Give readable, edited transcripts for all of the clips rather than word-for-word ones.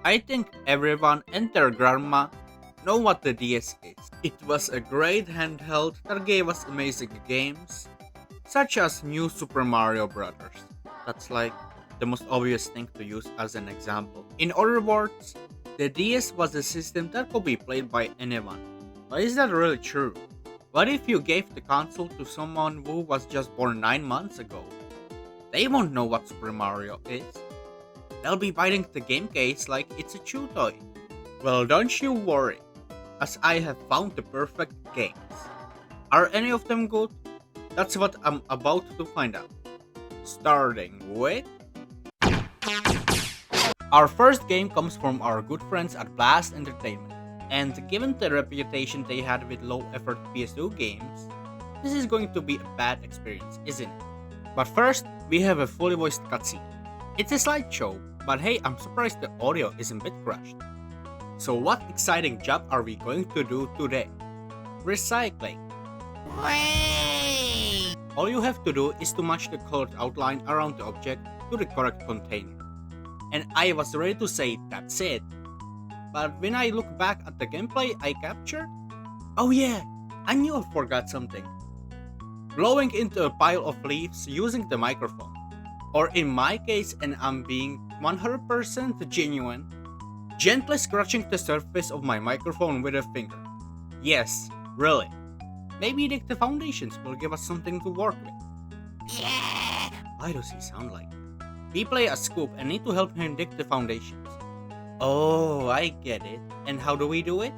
I think everyone and their grandma know what the DS is. It was a great handheld that gave us amazing games, such as New Super Mario Bros. That's like the most obvious thing to use as an example. In other words, the DS was a system that could be played by anyone. But is that really true? What if you gave the console to someone who was just born 9 months ago? They won't know what Super Mario is. They'll be biting the game case like it's a chew toy. Well, don't you worry, as I have found the perfect games. Are any of them good? That's what I'm about to find out. Starting with. Our first game comes from our good friends at Blast Entertainment, and given the reputation they had with low effort PS2 games, this is going to be a bad experience, isn't it? But first, we have a fully voiced cutscene. It's a slideshow, but hey, I'm surprised the audio isn't bit crushed. So what exciting job are we going to do today? Recycling. All you have to do is to match the colored outline around the object to the correct container. And I was ready to say that's it. But when I look back at the gameplay I captured, oh yeah, I knew I forgot something. Blowing into a pile of leaves using the microphone. Or in my case, and I'm being 100% genuine, gently scratching the surface of my microphone with a finger. Yes, really. Maybe the foundations will give us something to work with. Yeah! Why does he sound like that? We play a scoop and need to help him dig the foundations. Oh, I get it. And how do we do it?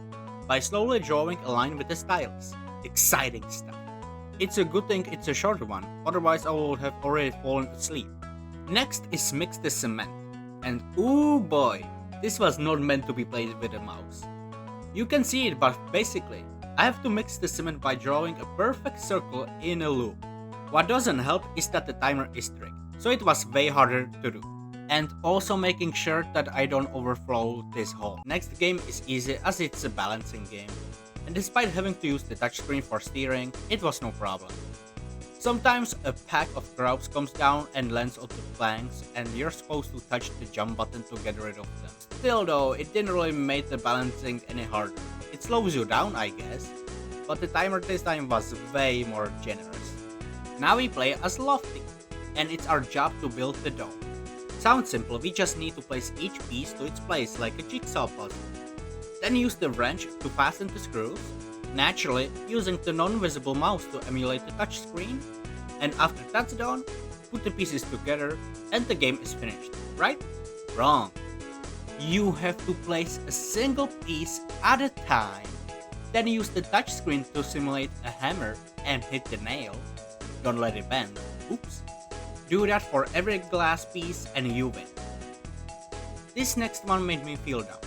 By slowly drawing a line with the stylus. Exciting stuff. It's a good thing it's a short one, otherwise I would have already fallen asleep. Next is mix the cement. And ooh boy, this was not meant to be played with a mouse. You can see it, but basically, I have to mix the cement by drawing a perfect circle in a loop. What doesn't help is that the timer is strict, so it was way harder to do. And also making sure that I don't overflow this hole. Next game is easy as it's a balancing game. And despite having to use the touchscreen for steering, it was no problem. Sometimes a pack of grubs comes down and lands on the planks and you're supposed to touch the jump button to get rid of them. Still though, it didn't really make the balancing any harder. It slows you down, I guess, but the timer this time was way more generous. Now we play as Lofty, and it's our job to build the dome. Sounds simple, we just need to place each piece to its place like a jigsaw puzzle. Then use the wrench to fasten the screws, naturally using the non-visible mouse to emulate the touchscreen, and after that's done, put the pieces together and the game is finished, right? Wrong. You have to place a single piece at a time, then use the touchscreen to simulate a hammer and hit the nail. Don't let it bend. Oops. Do that for every glass piece and you win. This next one made me feel down.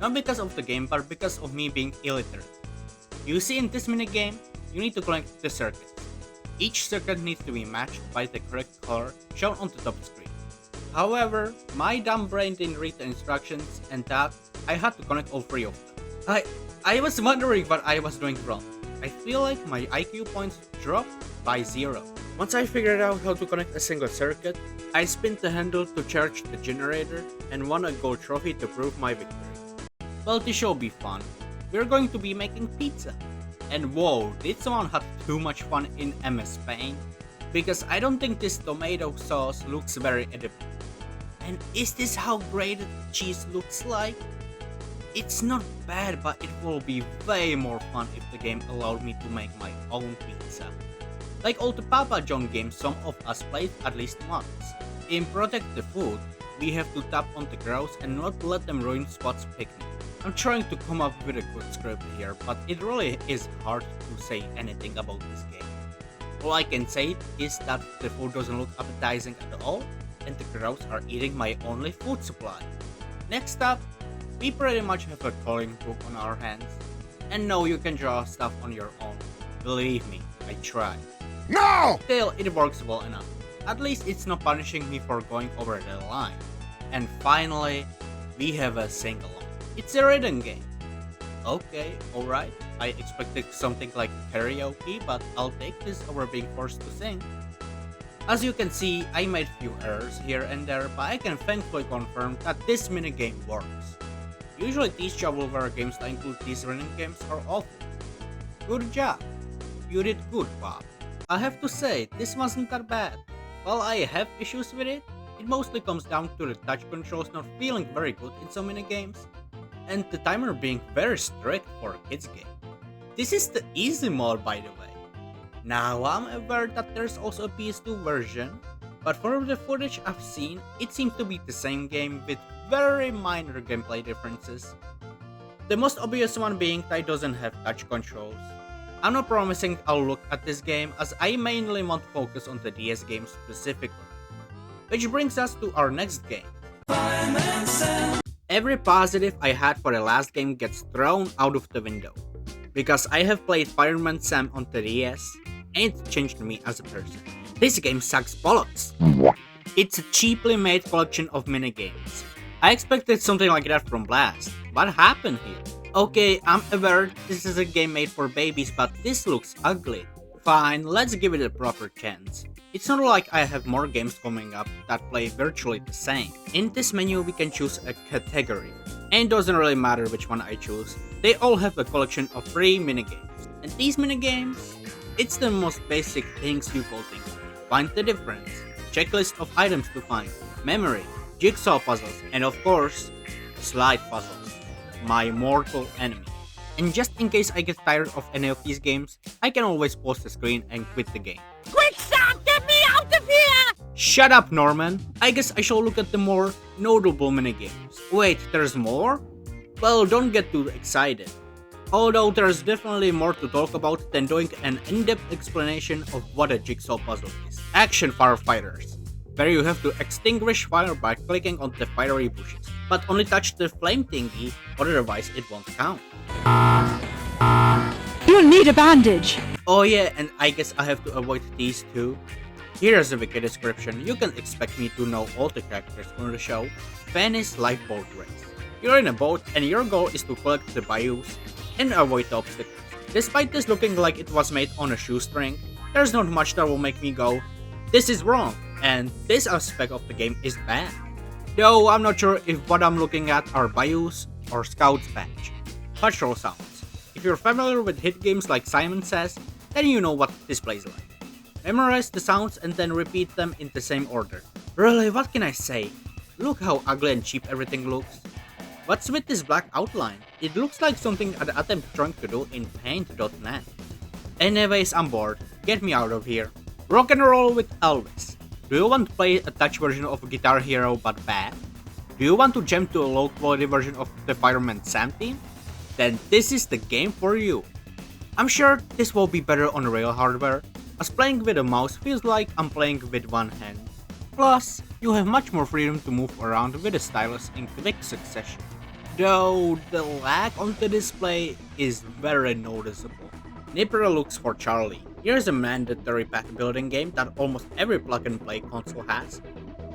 Not because of the game, but because of me being illiterate. You see, in this minigame, you need to connect the circuits. Each circuit needs to be matched by the correct color shown on the top screen. However, my dumb brain didn't read the instructions and thought I had to connect all three of them. I was wondering what I was doing wrong. I feel like my IQ points dropped by 0. Once I figured out how to connect a single circuit, I spun the handle to charge the generator and won a gold trophy to prove my victory. Well, this show will be fun. We're going to be making pizza. And whoa, did someone have too much fun in MS Paint? Because I don't think this tomato sauce looks very edible. And is this how grated cheese looks like? It's not bad, but it will be way more fun if the game allowed me to make my own pizza. Like all the Papa John games some of us played at least once. In Protect the Food, we have to tap on the crows and not let them ruin Spot's picnic. I'm trying to come up with a good script here, but it really is hard to say anything about this game. All I can say is that the food doesn't look appetizing at all, and the crows are eating my only food supply. Next up, we pretty much have a coloring book on our hands. And no, you can draw stuff on your own. Believe me, I tried. No! Still, it works well enough. At least it's not punishing me for going over the line. And finally, we have a sing-along. It's a rhythm game. Okay, alright. I expected something like karaoke, but I'll take this over being forced to sing. As you can see, I made few errors here and there, but I can thankfully confirm that this minigame works. Usually these shovelware games that include these running games are awful. Good job. You did good, Bob. I have to say, this wasn't that bad. While I have issues with it, it mostly comes down to the touch controls not feeling very good in so many games, and the timer being very strict for a kids game. This is the easy mode, by the way. Now I'm aware that there's also a PS2 version, but from the footage I've seen, it seems to be the same game with very minor gameplay differences. The most obvious one being that it doesn't have touch controls. I'm not promising I'll look at this game as I mainly want to focus on the DS game specifically. Which brings us to our next game. Every positive I had for the last game gets thrown out of the window. Because I have played Fireman Sam on the DS, and it changed me as a person. This game sucks bollocks. It's a cheaply made collection of minigames. I expected something like that from Blast. What happened here? Okay, I'm aware this is a game made for babies, but this looks ugly. Fine, let's give it a proper chance. It's not like I have more games coming up that play virtually the same. In this menu we can choose a category. And it doesn't really matter which one I choose, they all have a collection of free minigames. And these minigames, it's the most basic things you could think of. Find the difference, checklist of items to find, memory, jigsaw puzzles, and of course, slide puzzles. My mortal enemy. And just in case I get tired of any of these games, I can always pause the screen and quit the game. Quick, stop! Get me out of here! Shut up, Norman! I guess I shall look at the more notable minigames. Wait, there's more? Well, don't get too excited. Although there's definitely more to talk about than doing an in-depth explanation of what a jigsaw puzzle is. Action Firefighters, where you have to extinguish fire by clicking on the fiery bushes, but only touch the flame thingy, otherwise it won't count. You'll need a bandage. Oh yeah, and I guess I have to avoid these two. Here's a wiki description. You can expect me to know all the characters from the show. Venice Lifeboat Race. You're in a boat and your goal is to collect the bayous and avoid the obstacles. Despite this looking like it was made on a shoestring, there's not much that will make me go, this is wrong, and this aspect of the game is bad. Though I'm not sure if what I'm looking at are bayous or Scout's badge. Patrol sounds. If you're familiar with hit games like Simon Says, then you know what this plays like. Memorize the sounds and then repeat them in the same order. Really, what can I say? Look how ugly and cheap everything looks. What's with this black outline? It looks like something I'd attempt trying to do in paint.net. Anyways, I'm bored. Get me out of here. Rock and roll with Elvis. Do you want to play a touch version of Guitar Hero but bad? Do you want to jump to a low quality version of the Fireman Sam theme? Then this is the game for you. I'm sure this will be better on real hardware, as playing with a mouse feels like I'm playing with one hand. Plus, you have much more freedom to move around with a stylus in quick succession. Though the lag on the display is very noticeable. Nipper looks for Charlie. Here's a mandatory pack building game that almost every plug and play console has.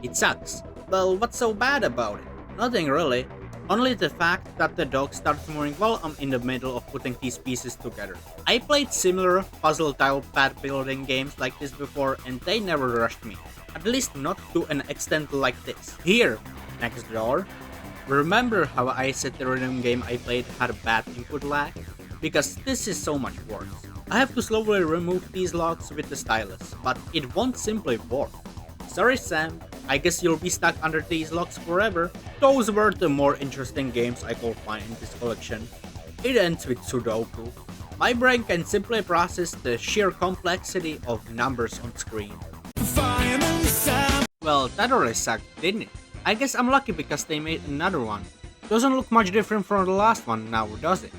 It sucks. Well, what's so bad about it? Nothing really. Only the fact that the dog starts moving while I'm in the middle of putting these pieces together. I played similar puzzle tile pad building games like this before and they never rushed me. At least not to an extent like this. Here, next door. Remember how I said the rhythm game I played had a bad input lag? Because this is so much worse. I have to slowly remove these locks with the stylus, but it won't simply work. Sorry Sam, I guess you'll be stuck under these locks forever. Those were the more interesting games I could find in this collection. It ends with Sudoku. My brain can simply process the sheer complexity of numbers on screen. Well, that really sucked, didn't it? I guess I'm lucky because they made another one. Doesn't look much different from the last one now, does it?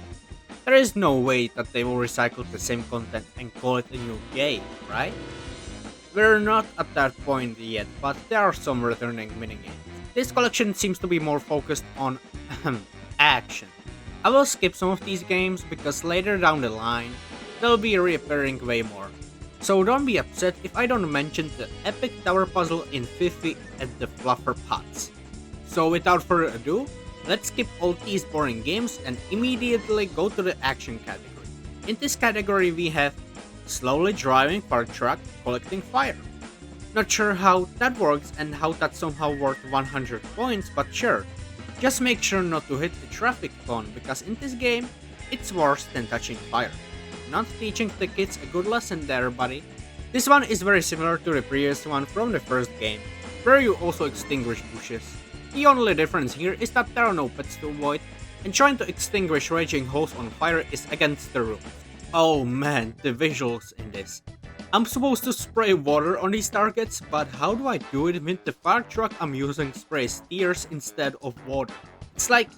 There is no way that they will recycle the same content and call it a new game, right? We're not at that point yet, but there are some returning minigames. This collection seems to be more focused on action. I will skip some of these games because later down the line, they'll be reappearing way more. So don't be upset if I don't mention the epic tower puzzle in Fifi and the Fluffer Pots. So without further ado, let's skip all these boring games and immediately go to the action category. In this category we have slowly driving fire truck collecting fire. Not sure how that works and how that's somehow worth 100 points, but sure. Just make sure not to hit the traffic cone because in this game, it's worse than touching fire. Not teaching the kids a good lesson there, buddy. This one is very similar to the previous one from the first game, where you also extinguish bushes. The only difference here is that there are no pets to avoid, and trying to extinguish raging holes on fire is against the rules. Oh man, the visuals in this. I'm supposed to spray water on these targets, but how do I do it when the fire truck I'm using sprays tears instead of water? It's like,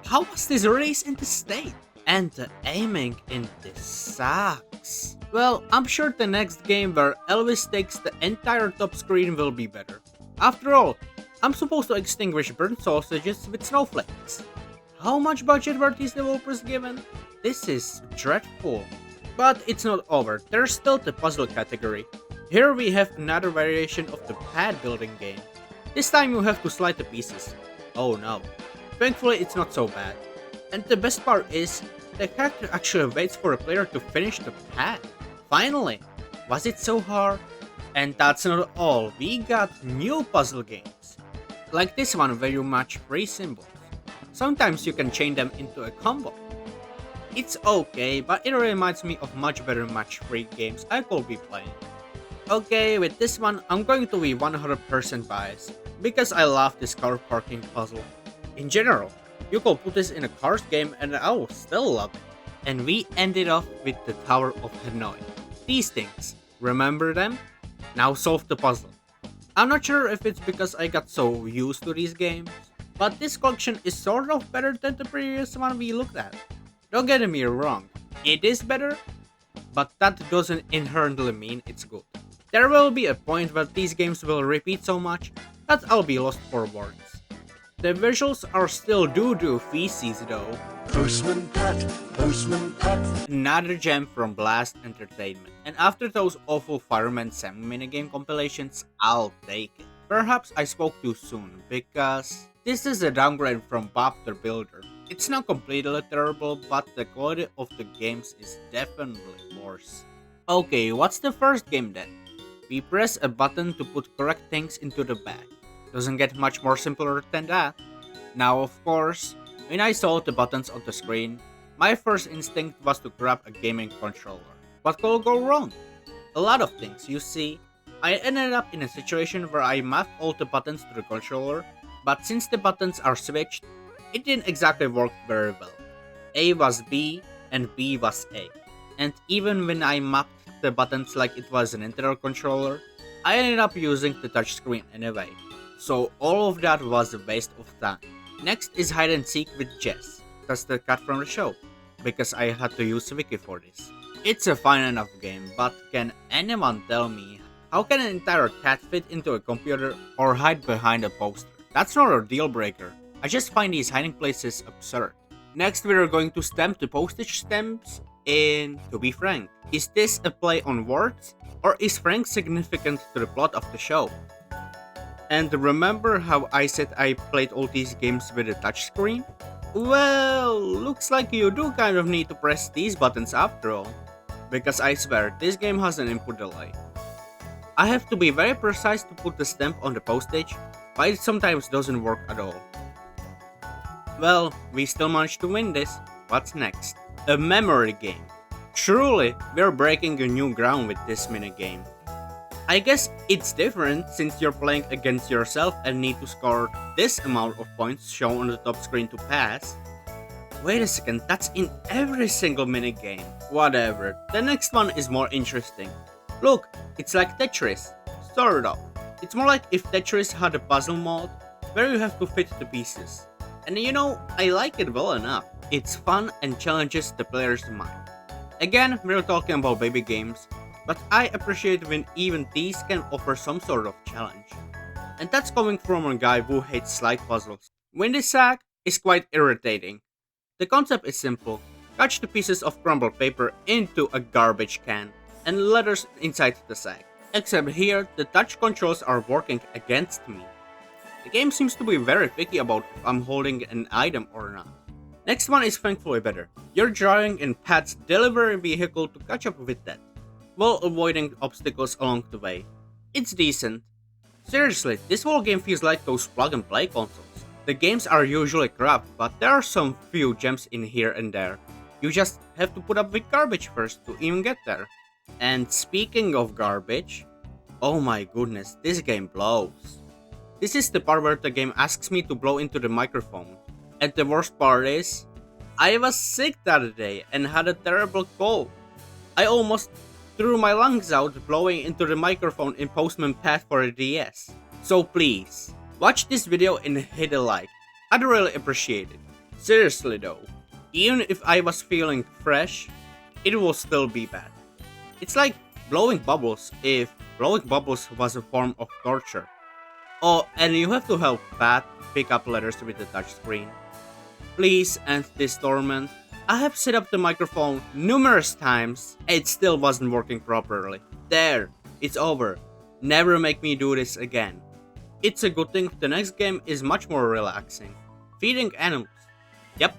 how was this race in this state? And the aiming in this sucks. Well, I'm sure the next game where Elvis takes the entire top screen will be better. After all, I'm supposed to extinguish burnt sausages with snowflakes. How much budget were these developers given? This is dreadful. But it's not over, there's still the puzzle category. Here we have another variation of the pad building game. This time you have to slide the pieces. Oh no. Thankfully it's not so bad. And the best part is, the character actually waits for a player to finish the pad. Finally! Was it so hard? And that's not all, we got new puzzle games. Like this one where you match 3 symbols. Sometimes you can chain them into a combo. It's okay, but it reminds me of much better match 3 games I could be playing. Okay, with this one, I'm going to be 100% biased, because I love this car parking puzzle. In general, you could put this in a Cars game and I will still love it. And we ended off with the Tower of Hanoi. These things, remember them? Now solve the puzzle. I'm not sure if it's because I got so used to these games, but this collection is sort of better than the previous one we looked at. Don't get me wrong, it is better, but that doesn't inherently mean it's good. There will be a point where these games will repeat so much that I'll be lost for words. The visuals are still doo-doo feces though. Postman Pat. Another gem from Blast Entertainment. And after those awful Fireman Sam minigame compilations, I'll take it. Perhaps I spoke too soon, because this is a downgrade from Bob the Builder. It's not completely terrible, but the quality of the games is definitely worse. Okay, what's the first game then? We press a button to put correct things into the bag. Doesn't get much more simpler than that. Now of course, when I saw the buttons on the screen, my first instinct was to grab a gaming controller. What could go wrong? A lot of things, you see. I ended up in a situation where I mapped all the buttons to the controller, but since the buttons are switched, it didn't exactly work very well. A was B and B was A. And even when I mapped the buttons like it was an Nintendo controller, I ended up using the touchscreen anyway. So all of that was a waste of time. Next is hide and seek with Jess. That's the cat from the show, because I had to use Wiki for this. It's a fine enough game, but can anyone tell me how can an entire cat fit into a computer or hide behind a poster? That's not a deal breaker. I just find these hiding places absurd. Next we are going to stamp the postage stamps in To Be Frank. Is this a play on words? Or is Frank significant to the plot of the show? And remember how I said I played all these games with a touchscreen? Well, looks like you do kind of need to press these buttons after all. Because I swear, this game has an input delay. I have to be very precise to put the stamp on the postage, but it sometimes doesn't work at all. Well, we still managed to win this. What's next? A memory game. Truly, we're breaking a new ground with this minigame. I guess it's different since you're playing against yourself and need to score this amount of points shown on the top screen to pass. Wait a second, that's in every single minigame. Whatever, the next one is more interesting. Look, it's like Tetris. Sort of. It's more like if Tetris had a puzzle mode where you have to fit the pieces. And you know, I like it well enough. It's fun and challenges the player's mind. Again, we're talking about baby games, but I appreciate when even these can offer some sort of challenge. And that's coming from a guy who hates slide puzzles. Windy Sack is quite irritating. The concept is simple. Catch the pieces of crumbled paper into a garbage can and letters inside the sack. Except here, the touch controls are working against me. The game seems to be very picky about if I'm holding an item or not. Next one is thankfully better. You're driving in Pat's delivery vehicle to catch up with that, while avoiding obstacles along the way. It's decent. Seriously, this whole game feels like those plug-and-play consoles. The games are usually crap, but there are some few gems in here and there. You just have to put up with garbage first to even get there. And speaking of garbage, oh my goodness, this game blows. This is the part where the game asks me to blow into the microphone. And the worst part is, I was sick the other day and had a terrible cold. I almost threw my lungs out blowing into the microphone in Postman Pat for a DS. So please, watch this video and hit a like. I'd really appreciate it. Seriously though, even if I was feeling fresh, it will still be bad. It's like blowing bubbles if blowing bubbles was a form of torture. Oh, and you have to help Pat pick up letters with the touchscreen. Please end this torment. I have set up the microphone numerous times and it still wasn't working properly. There, it's over. Never make me do this again. It's a good thing the next game is much more relaxing. Feeding animals. Yep.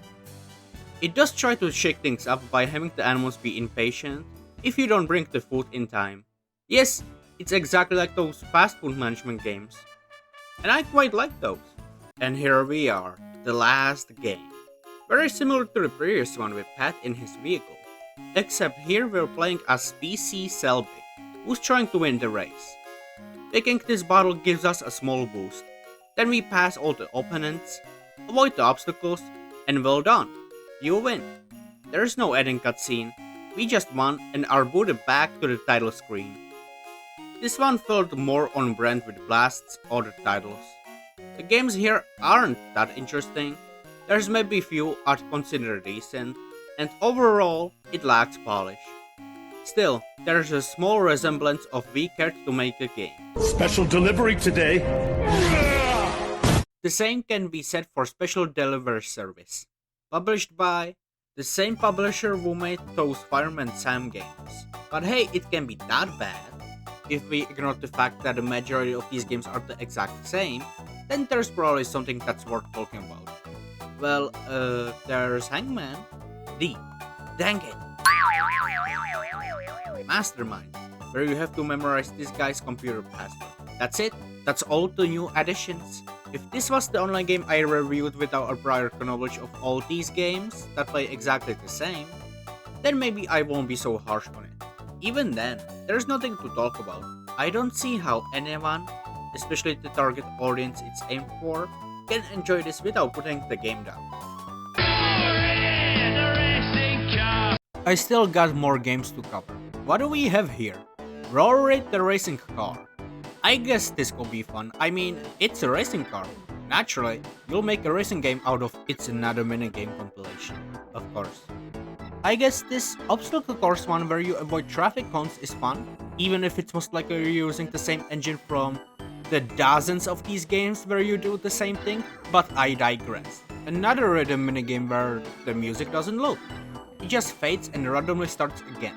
It does try to shake things up by having the animals be impatient if you don't bring the food in time. Yes, it's exactly like those fast food management games. And I quite like those. And here we are, the last game. Very similar to the previous one with Pat in his vehicle. Except here we're playing as PC Selby, who's trying to win the race. Picking this bottle gives us a small boost. Then we pass all the opponents, avoid the obstacles, and well done. You win. There's no ending cutscene. We just won and are booted back to the title screen. This one felt more on brand with Blast's other titles. The games here aren't that interesting. There's maybe few I'd consider decent, and overall, it lacks polish. Still, there's a small resemblance of we cared to make a game. Special delivery today. The same can be said for Special Delivery Service, published by the same publisher who made those Fireman Sam games. But hey, it can be that bad. If we ignore the fact that the majority of these games are the exact same, then there's probably something that's worth talking about. Well, there's Hangman. Dang it. Mastermind, where you have to memorize this guy's computer password. That's it. That's all the new additions. If this was the online game I reviewed without a prior knowledge of all these games that play exactly the same, then maybe I won't be so harsh on it. Even then, there's nothing to talk about. I don't see how anyone, especially the target audience it's aimed for, can enjoy this without putting the game down. I still got more games to cover. What do we have here? Rory the Racing Car. I guess this could be fun. I mean, it's a racing car. Naturally, you'll make a racing game out of It's Another Minigame compilation, of course. I guess this obstacle course one where you avoid traffic cones is fun, even if it's most likely you're using the same engine from the dozens of these games where you do the same thing, but I digress. Another rhythm minigame where the music doesn't loop. It just fades and randomly starts again.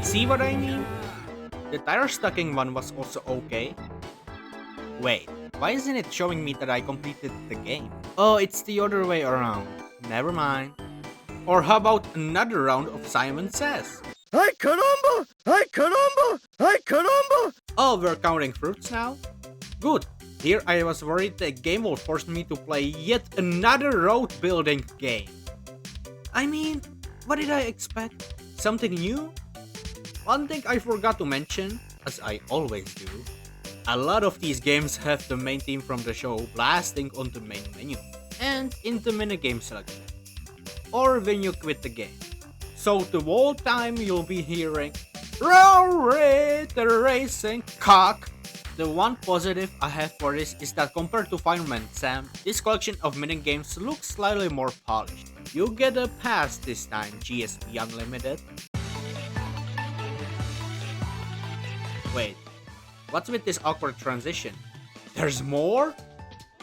See what I mean? The tire stacking one was also okay. Wait, why isn't it showing me that I completed the game? Oh, it's the other way around. Never mind. Or how about another round of Simon Says? Ay caramba! Ay caramba! Ay caramba! Oh, we're counting fruits now? Good. Here I was worried the game will force me to play yet another road building game. I mean, what did I expect? Something new? One thing I forgot to mention, as I always do, a lot of these games have the main theme from the show blasting on the main menu and in the minigame selection, or when you quit the game. So the whole time you'll be hearing Rory the Racing Cock. The one positive I have for this is that compared to Fireman Sam, this collection of minigames looks slightly more polished. You get a pass this time, GSP Unlimited. Wait, what's with this awkward transition? There's more?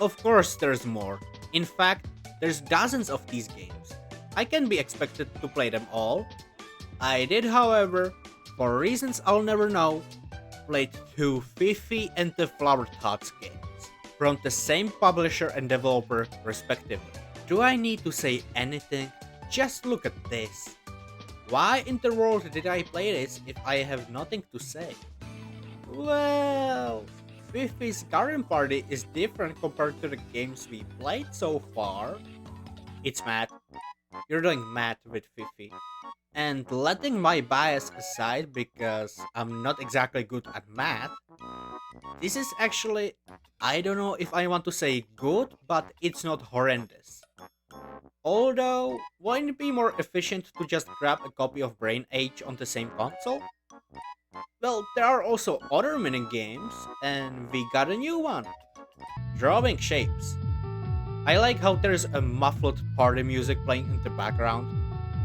Of course there's more. In fact, there's dozens of these games. I can be expected to play them all. I did, however, for reasons I'll never know, played 2 Fifi and the Flower Tots games. from the same publisher and developer respectively. Do I need to say anything? Just look at this. Why in the world did I play this if I have nothing to say? Well, Fifi's Garden Party is different compared to the games we played so far. It's math. You're doing math with Fifi. And letting my bias aside because I'm not exactly good at math, this is actually, I don't know if I want to say good, but it's not horrendous. Although, wouldn't it be more efficient to just grab a copy of Brain Age on the same console? Well, there are also other mini games, and we got a new one. Drawing shapes. I like how there's a muffled party music playing in the background,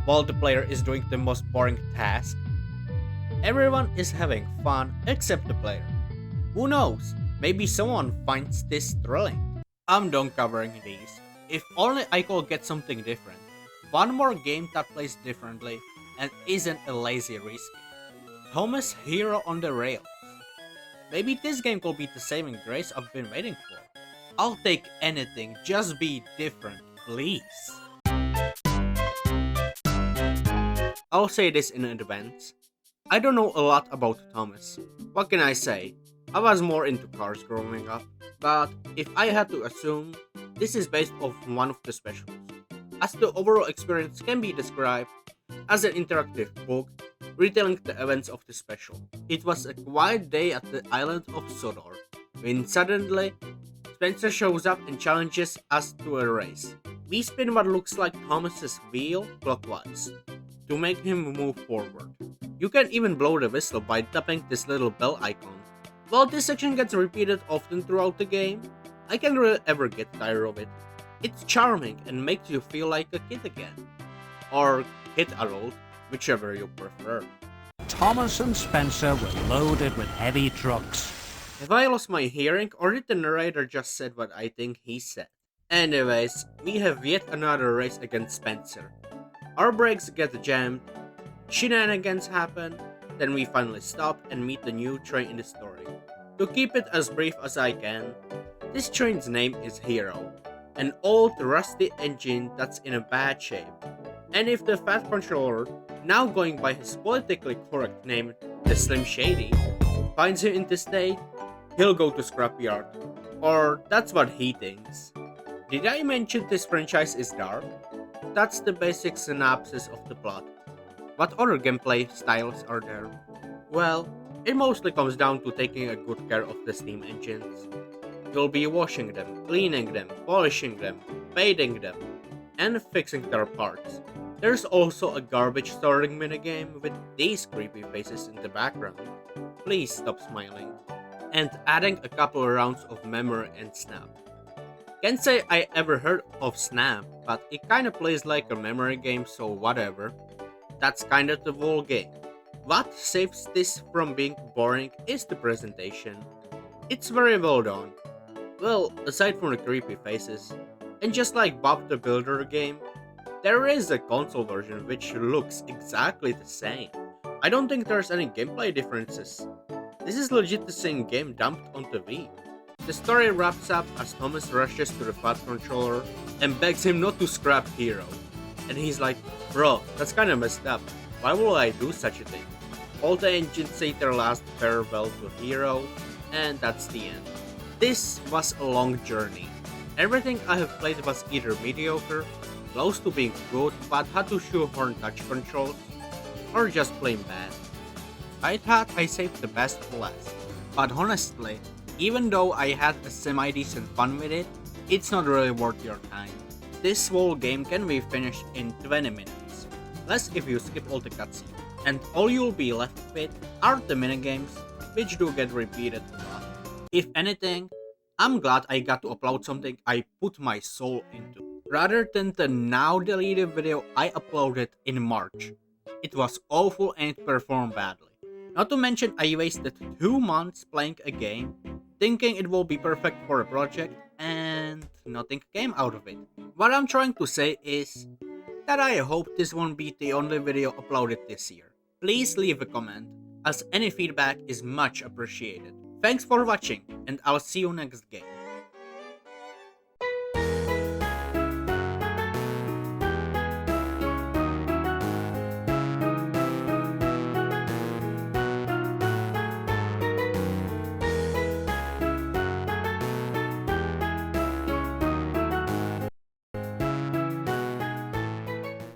while the player is doing the most boring task. Everyone is having fun except the player. Who knows, maybe someone finds this thrilling. I'm done covering these. If only I could get something different. One more game that plays differently and isn't a lazy risk. Thomas Hero on the Rails. Maybe this game could be the saving grace I've been waiting for. I'll take anything, just be different, please. I'll say this in advance. I don't know a lot about Thomas. What can I say? I was more into cars growing up, but if I had to assume, this is based off one of the specials, as the overall experience can be described as an interactive book retelling the events of the special. It was a quiet day at the island of Sodor, when suddenly Spencer shows up and challenges us to a race. We spin what looks like Thomas's wheel clockwise to make him move forward. You can even blow the whistle by tapping this little bell icon. While this section gets repeated often throughout the game, I can't really ever get tired of it. It's charming and makes you feel like a kid again. Or kid adult, whichever you prefer. Thomas and Spencer were loaded with heavy trucks. Have I lost my hearing or did the narrator just said what I think he said? Anyways, we have yet another race against Spencer. Our brakes get jammed, shenanigans happen, then we finally stop and meet the new train in the story. To keep it as brief as I can, this train's name is Hero, an old rusty engine that's in a bad shape. And if the Fat Controller, now going by his politically correct name, the Slim Shady, finds him in this state, he'll go to scrapyard. Or that's what he thinks. Did I mention this franchise is dark? That's the basic synopsis of the plot. What other gameplay styles are there? Well, it mostly comes down to taking a good care of the steam engines. You'll be washing them, cleaning them, polishing them, painting them, and fixing their parts. There's also a garbage sorting minigame with these creepy faces in the background. Please stop smiling. And adding a couple of rounds of memory and snap. Can't say I ever heard of Snap, but it kinda plays like a memory game, so whatever. That's kinda the whole game. What saves this from being boring is the presentation. It's very well done. Well, aside from the creepy faces, and just like Bob the Builder game, there is a console version which looks exactly the same. I don't think there's any gameplay differences. This is legit the same game dumped onto Wii. The story wraps up as Thomas rushes to the Fat Controller and begs him not to scrap Hero. And he's like, bro, that's kinda messed up. Why would I do such a thing? All the engines say their last farewell to Hero, and that's the end. This was a long journey. Everything I have played was either mediocre, close to being good but had to shoehorn touch controls, or just plain bad. I thought I saved the best for last, but honestly, even though I had a semi-decent fun with it, it's not really worth your time. This whole game can be finished in 20 minutes, less if you skip all the cutscenes, and all you'll be left with are the minigames, which do get repeated a lot. If anything, I'm glad I got to upload something I put my soul into, rather than the now deleted video I uploaded in March. It was awful and it performed badly. Not to mention I wasted 2 months playing a game, thinking it will be perfect for a project, and nothing came out of it. What I'm trying to say is that I hope this won't be the only video uploaded this year. Please leave a comment, as any feedback is much appreciated. Thanks for watching, and I'll see you next game.